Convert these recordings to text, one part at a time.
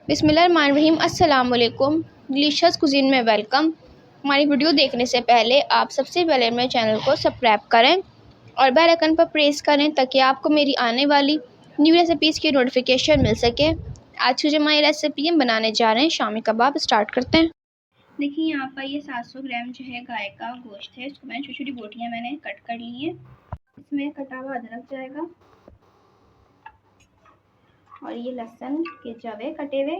बिस्मिल्लाहिर्रहमानिर्रहीम। अस्सलाम वालेकुम। डिलीशियस कुज़ीन में वेलकम। हमारी वीडियो देखने से पहले आप सबसे पहले मेरे चैनल को सब्सक्राइब करें और बेल आइकन पर प्रेस करें ताकि आपको मेरी आने वाली न्यू रेसिपीज़ की नोटिफिकेशन मिल सके। आज की जो हमारी रेसिपी हम बनाने जा रहे हैं शामी कबाब। स्टार्ट करते हैं। देखिए यहाँ पर ये 700 ग्राम जो है गाय का गोश्त है। इसको मैंने छोटी छोटी बोटियाँ मैंने कट कर ली हैं। इसमें कटा हुआ अदरक जाएगा और ये लहसुन के जवे कटे हुए,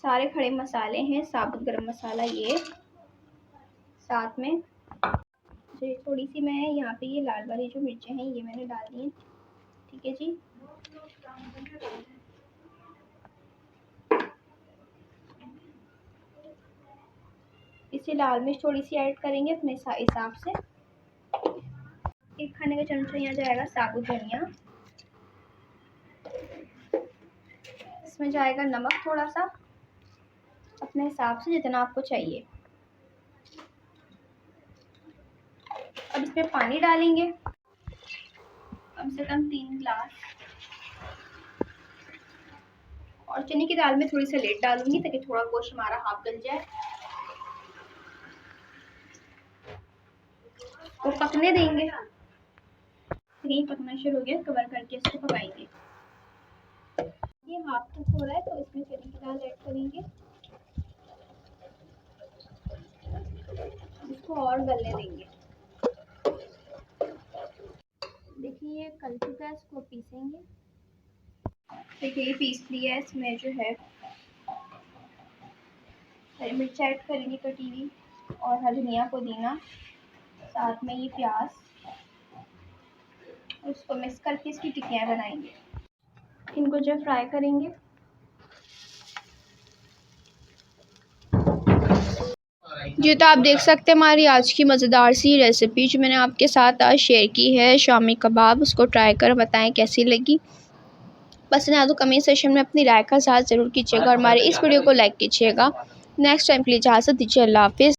सारे खड़े मसाले हैं, साबुत गरम मसाला ये साथ में थोड़ी सी मैं यहाँ पे ये लाल वाली जो मिर्चें हैं ये मैंने डाल दी हैं। ठीक है जी। इसे लाल मिर्च थोड़ी सी ऐड करेंगे अपने हिसाब से। एक खाने का चमचा यहाँ जाएगा साबुत धनिया। इसमें जाएगा नमक थोड़ा सा अपने हिसाब से जितना आपको चाहिए। अब इसमें पानी डालेंगे कम से कम 3 गिलास, और चने की दाल में थोड़ी सी लेट डालूंगी ताकि थोड़ा गोश्त हमारा हाफ गल जाए। तो पकने देंगे। ये पकना शुरू हो गया, कवर करके इसको पकाएंगे। ये हाफ कुक हो रहा है तो इसमें चने की दाल ऐड करेंगे, इसको और गलने देंगे। देखिए ये कल चुका है, इसको पीसेंगे। देखिए ये पीस लिया है। इसमें जो है हरी मिर्च ऐड करेंगे कटी हुई, और हरा धनिया पुदीना, साथ में ये प्याज, उसको मिक्स करके इसकी टिक्कियाँ बनाएंगे। इनको जो फ्राई करेंगे। जी तो आप देख सकते हैं हमारी आज की मज़ेदार सी रेसिपी जो मैंने आपके साथ आज शेयर की है शामी कबाब। उसको ट्राई कर बताएं कैसी लगी। पसंद आए तो कमेंट सेक्शन में अपनी राय का साथ ज़रूर कीजिएगा और हमारे इस वीडियो को लाइक कीजिएगा। नेक्स्ट टाइम के लिए इजाज़त दीजिए। अल्लाह हाफिज़।